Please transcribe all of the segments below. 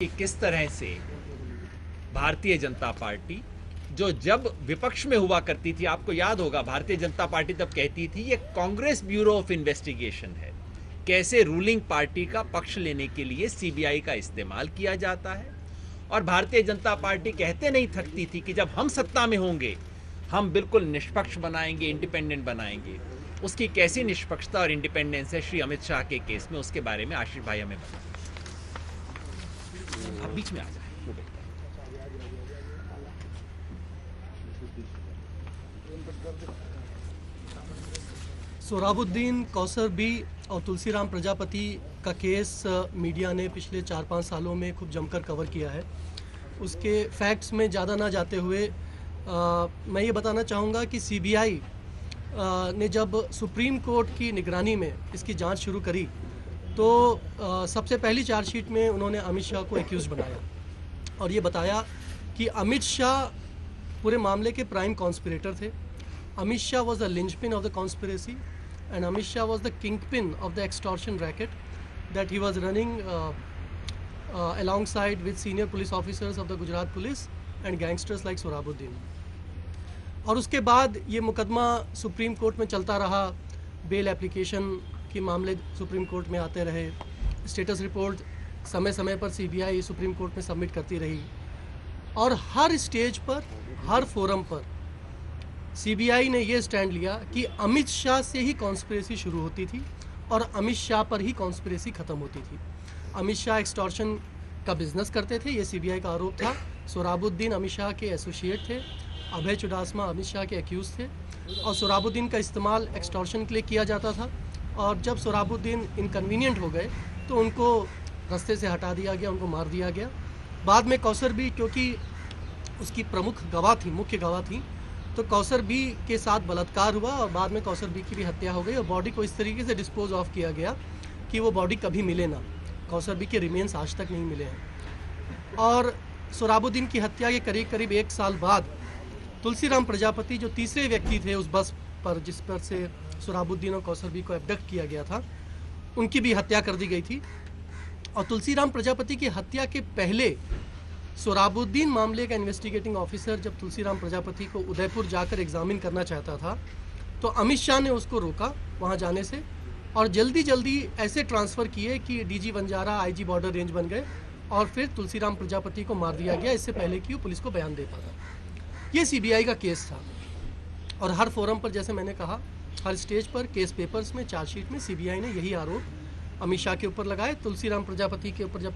कि किस तरह से भारतीय जनता पार्टी जो जब विपक्ष में हुआ करती थी, आपको याद होगा भारतीय जनता पार्टी तब कहती थी ये कांग्रेस ब्यूरो ऑफ इन्वेस्टिगेशन है, कैसे रूलिंग पार्टी का पक्ष लेने के लिए सीबीआई का इस्तेमाल किया जाता है। और भारतीय जनता पार्टी कहते नहीं थकती थी कि जब हम सत्ता में होंगे हम बिल्कुल निष्पक्ष बनाएंगे, इंडिपेंडेंट बनाएंगे। उसकी कैसी निष्पक्षता और इंडिपेंडेंस है श्री अमित शाह के केस में, उसके बारे में आशीष भाई हमें बताएं। आप बीच में आ जाए। सोहराबुद्दीन, कौसर बी और तुलसीराम प्रजापति का केस मीडिया ने पिछले 4-5 सालों में खूब जमकर कवर किया है। उसके फैक्ट्स में ज़्यादा ना जाते हुए मैं ये बताना चाहूँगा कि सीबीआई ने जब सुप्रीम कोर्ट की निगरानी में इसकी जांच शुरू करी तो सबसे पहली चार्जशीट में उन्होंने अमित शाह को एक्यूज़ बनाया और ये बताया कि अमित शाह पूरे मामले के प्राइम कॉन्स्पिरेटर थे। Amit Shah was the linchpin of the conspiracy, and Amit Shah was the kingpin of the extortion racket that he was running alongside with senior police officers of the Gujarat police and gangsters like Sohrabuddin. और उसके बाद ये मुकदमा supreme court में चलता रहा, bail application के मामले सुप्रीम कोर्ट में आते रहे, स्टेटस रिपोर्ट समय समय पर सीबीआई सुप्रीम कोर्ट में सबमिट करती रही और हर स्टेज पर, हर फोरम पर सीबीआई ने यह स्टैंड लिया कि अमित शाह से ही कॉन्स्पिरेसी शुरू होती थी और अमित शाह पर ही कॉन्स्पिरेसी खत्म होती थी। अमित शाह एक्सटॉर्शन का बिजनेस करते थे, ये सीबीआई का आरोप था। सोहराबुद्दीन अमित शाह के एसोसिएट थे, अभय चुडासमा अमित शाह के एक्यूज थे और सोहराबुद्दीन का इस्तेमाल एक्सटॉर्शन के लिए किया जाता था। और जब सोहराबुद्दीन इनकन्वीनियंट हो गए तो उनको रास्ते से हटा दिया गया, उनको मार दिया गया। बाद में कौसर बी, क्योंकि उसकी प्रमुख गवाह थी, मुख्य गवाह थी, तो कौसर बी के साथ बलात्कार हुआ और बाद में कौसर बी की भी हत्या हो गई और बॉडी को इस तरीके से डिस्पोज ऑफ किया गया कि वो बॉडी कभी मिले ना। कौसर बी के रिमेन्स आज तक नहीं मिले हैं। और सोहराबुद्दीन की हत्या के करीब करीब 1 साल बाद तुलसीराम प्रजापति, जो तीसरे व्यक्ति थे उस बस पर जिस पर से सोहराबुद्दीन और कौसर बी को एबडक्ट किया गया था, उनकी भी हत्या कर दी गई थी। और तुलसीराम प्रजापति की हत्या के पहले सोहराबुद्दीन मामले का इन्वेस्टिगेटिंग ऑफिसर जब तुलसीराम प्रजापति को उदयपुर जाकर एग्जामिन करना चाहता था तो अमित शाह ने उसको रोका वहां जाने से और जल्दी जल्दी ऐसे ट्रांसफ़र किए कि DG Banjara IG border range बन गए और फिर तुलसीराम प्रजापति को मार दिया गया, इससे पहले कि वो पुलिस को बयान दे पाता। ये सीबीआई का केस था और हर फोरम पर, जैसे मैंने कहा, हर स्टेज पर केस पेपर्स में, चार्जशीट में सीबीआई ने यही आरोप अमित शाह के ऊपर लगाए। तुलसीराम प्रजापति के ऊपर जब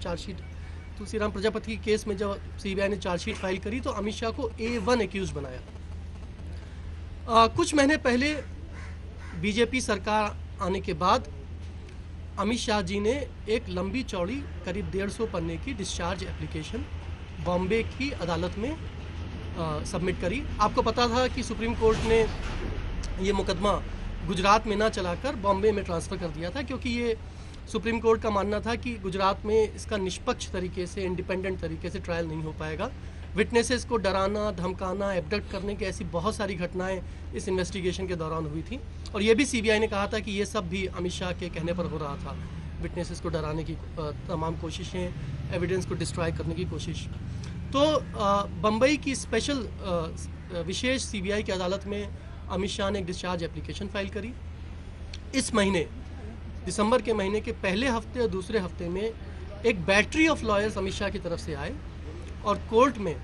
तुलसीराम प्रजापति के केस में जब सीबीआई ने चार्जशीट फाइल करी तो अमित शाह को A1 एक्यूज बनाया। कुछ महीने पहले बीजेपी सरकार आने के बाद अमित शाह जी ने एक लंबी चौड़ी करीब 150 पन्ने की डिस्चार्ज एप्लीकेशन बॉम्बे की अदालत में सबमिट करी। आपको पता था कि सुप्रीम कोर्ट ने ये मुकदमा गुजरात में ना चलाकर बॉम्बे में ट्रांसफ़र कर दिया था, क्योंकि ये सुप्रीम कोर्ट का मानना था कि गुजरात में इसका निष्पक्ष तरीके से, इंडिपेंडेंट तरीके से ट्रायल नहीं हो पाएगा। विटनेसेस को डराना, धमकाना, एबडक्ट करने की ऐसी बहुत सारी घटनाएं इस इन्वेस्टिगेशन के दौरान हुई थी और ये भी सीबीआई ने कहा था कि ये सब भी अमित शाह के कहने पर हो रहा था। विटनेसेस को डराने की तमाम कोशिशें, एविडेंस को डिस्ट्रॉय करने की कोशिश। तो बम्बई की स्पेशल विशेष सीबीआई की अदालत में अमित शाह ने एक डिस्चार्ज एप्लीकेशन फाइल करी। इस महीने, दिसंबर के महीने के पहले हफ्ते और दूसरे हफ्ते में एक battery of lawyers Amit Shah की तरफ से आए और कोर्ट में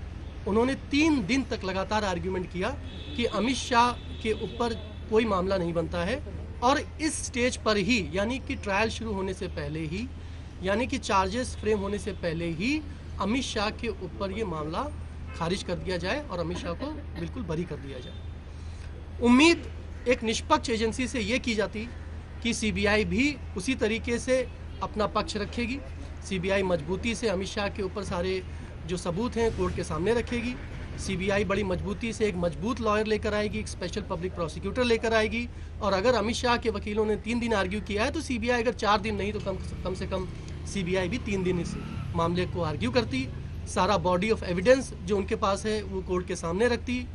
उन्होंने 3 दिन तक लगातार आर्ग्यूमेंट किया कि अमित शाह के ऊपर कोई मामला नहीं बनता है और इस स्टेज पर ही, यानी कि ट्रायल शुरू होने से पहले ही, यानी कि चार्जेस फ्रेम होने से पहले ही अमित शाह के ऊपर ये मामला खारिज कर दिया जाए और अमित शाह को बिल्कुल बरी कर दिया जाए। उम्मीद एक निष्पक्ष एजेंसी से ये की जाती कि सीबीआई भी उसी तरीके से अपना पक्ष रखेगी। सीबीआई मजबूती से अमित शाह के ऊपर सारे जो सबूत हैं कोर्ट के सामने रखेगी। सीबीआई बड़ी मजबूती से एक मजबूत लॉयर लेकर आएगी, एक स्पेशल पब्लिक प्रोसिक्यूटर लेकर आएगी और अगर अमित शाह के वकीलों ने 3 दिन आर्ग्यू किया है तो सीबीआई अगर 4 दिन नहीं तो कम से कम सीबीआई भी 3 दिन इस मामले को आर्ग्यू करती। सारा बॉडी ऑफ एविडेंस जो उनके पास है वो कोर्ट के सामने रखती,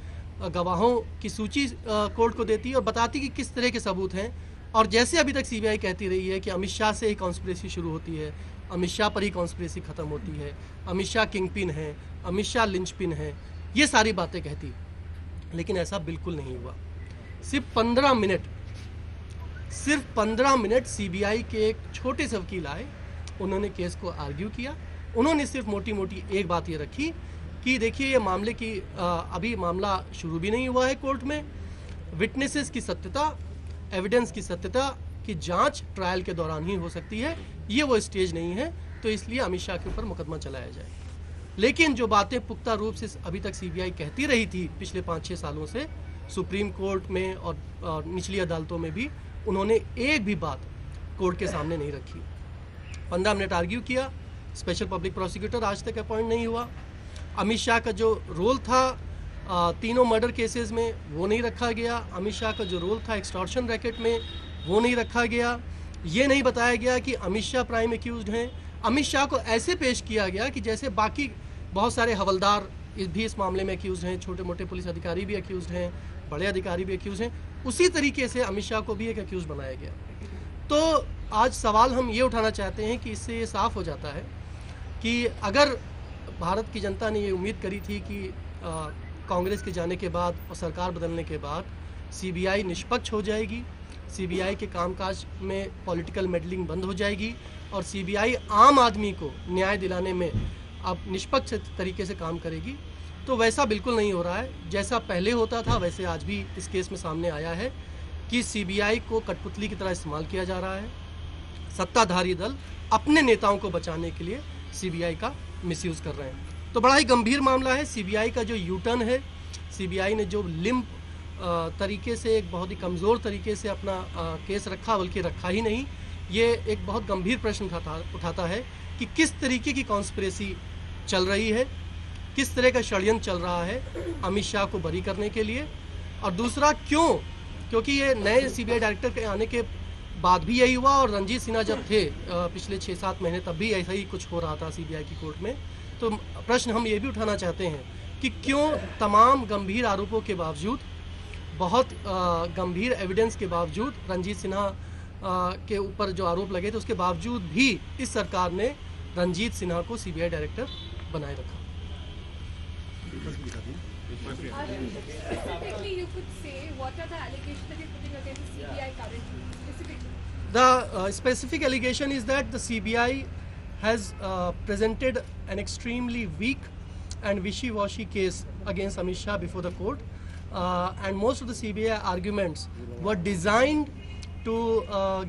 गवाहों की सूची कोर्ट को देती और बताती कि किस तरह के सबूत हैं और जैसे अभी तक सीबीआई कहती रही है कि अमित शाह से ही कॉन्स्पिरेसी शुरू होती है, अमित शाह पर ही कॉन्स्पिरेसी खत्म होती है, अमित शाह किंगपिन है, अमित शाह लिंचपिन है, ये सारी बातें कहती, लेकिन ऐसा बिल्कुल नहीं हुआ। सिर्फ 15 मिनट सीबीआई के एक छोटे से वकील आए, उन्होंने केस को आर्ग्यू किया। उन्होंने सिर्फ मोटी मोटी एक बात ये रखी कि देखिए ये मामले की अभी मामला शुरू भी नहीं हुआ है कोर्ट में, विटनेसेस की सत्यता, एविडेंस की सत्यता की जांच ट्रायल के दौरान ही हो सकती है, ये वो स्टेज नहीं है, तो इसलिए अमित शाह के ऊपर मुकदमा चलाया जाए। लेकिन जो बातें पुख्ता रूप से अभी तक सीबीआई कहती रही थी पिछले 5-6 सालों से, सुप्रीम कोर्ट में और निचली अदालतों में भी, उन्होंने एक भी बात कोर्ट के सामने नहीं रखी। 15 मिनट आर्ग्यू किया, स्पेशल पब्लिक प्रोसिक्यूटर आज तक अपॉइंट नहीं हुआ। अमित शाह का जो रोल था तीनों मर्डर केसेस में वो नहीं रखा गया। अमित शाह का जो रोल था एक्सटॉर्शन रैकेट में वो नहीं रखा गया। ये नहीं बताया गया कि अमित शाह प्राइम एक्यूज्ड हैं। अमित शाह को ऐसे पेश किया गया कि जैसे बाकी बहुत सारे हवलदार भी इस मामले में एक्यूज हैं, छोटे मोटे पुलिस अधिकारी भी एक्यूज हैं, बड़े अधिकारी भी एक्यूज हैं, उसी तरीके से अमित शाह को भी एक एक्यूज बनाया गया। तो आज सवाल हम ये उठाना चाहते हैं कि इससे ये साफ हो जाता है कि अगर भारत की जनता ने ये उम्मीद करी थी कि कांग्रेस के जाने के बाद और सरकार बदलने के बाद सीबीआई निष्पक्ष हो जाएगी, सीबीआई के कामकाज में पॉलिटिकल मेडलिंग बंद हो जाएगी और सीबीआई आम आदमी को न्याय दिलाने में अब निष्पक्ष तरीके से काम करेगी, तो वैसा बिल्कुल नहीं हो रहा है। जैसा पहले होता था वैसे आज भी इस केस में सामने आया है कि सीबीआई को कठपुतली की तरह इस्तेमाल किया जा रहा है। सत्ताधारी दल अपने नेताओं को बचाने के लिए सीबीआई का मिसयूज़ कर रहे हैं। तो बड़ा ही गंभीर मामला है। सीबीआई का जो यूटर्न है, सीबीआई ने जो लिम्प तरीके से, एक बहुत ही कमज़ोर तरीके से अपना केस रखा, बल्कि रखा ही नहीं, ये एक बहुत गंभीर प्रश्न उठाता है कि किस तरीके की कॉन्स्पिरेसी चल रही है, किस तरह का षड्यंत्र चल रहा है अमित शाह को बरी करने के लिए। और दूसरा क्योंकि ये नए सीबीआई डायरेक्टर के आने के बाद भी यही हुआ, और रंजीत सिन्हा जब थे पिछले 6-7 महीने, तब भी ऐसा ही कुछ हो रहा था सीबीआई की कोर्ट में। तो प्रश्न हम ये भी उठाना चाहते हैं कि क्यों तमाम गंभीर आरोपों के बावजूद, बहुत गंभीर एविडेंस के बावजूद, रंजीत सिन्हा के ऊपर जो आरोप लगे थे उसके बावजूद भी इस सरकार ने रंजीत सिन्हा को सीबीआई डायरेक्टर बनाए रखा। Specifically, you could say what are the allegations that you're putting against the CBI currently? Specifically, The specific allegation is that the CBI has presented an extremely weak and wishy-washy case against Amit Shah before the court, and most of the CBI arguments were designed to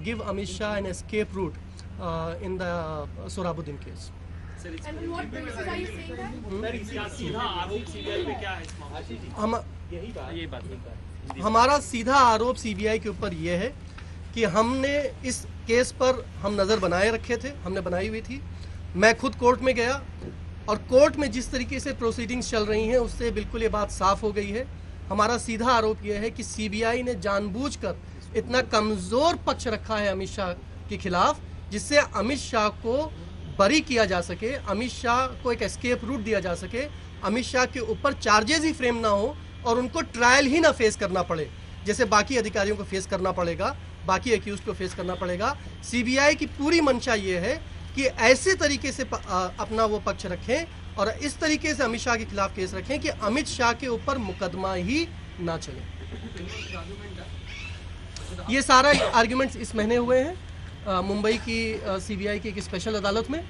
give Amit Shah an escape route in the Sohrabuddin case. and on what basis are you saying that? सीधा आरोप CBI पे क्या है इस मामले में? हमारा सीधा आरोप सीबीआई के ऊपर यह है कि हमने इस केस पर हम नज़र बनाए रखे थे, हमने बनाई हुई थी। मैं खुद कोर्ट में गया और कोर्ट में जिस तरीके से प्रोसीडिंग्स चल रही हैं उससे बिल्कुल ये बात साफ हो गई है। हमारा सीधा आरोप यह है कि सीबीआई ने जानबूझकर इतना कमज़ोर पक्ष रखा है अमित शाह के खिलाफ, जिससे अमित शाह को बरी किया जा सके, अमित शाह को एक एस्केप रूट दिया जा सके, अमित शाह के ऊपर चार्जेस ही फ्रेम ना हो और उनको ट्रायल ही ना फेस करना पड़े, जैसे बाकी अधिकारियों को फेस करना पड़ेगा, बाकी एक्यूज को फेस करना पड़ेगा। सीबीआई की पूरी मंशा ये है कि ऐसे तरीके से अपना वो पक्ष रखें और इस तरीके से अमित शाह के खिलाफ केस रखें कि अमित शाह के ऊपर मुकदमा ही ना चले। ये सारा आर्ग्यूमेंट्स इस महीने हुए हैं मुंबई की सीबीआई की एक स्पेशल अदालत में,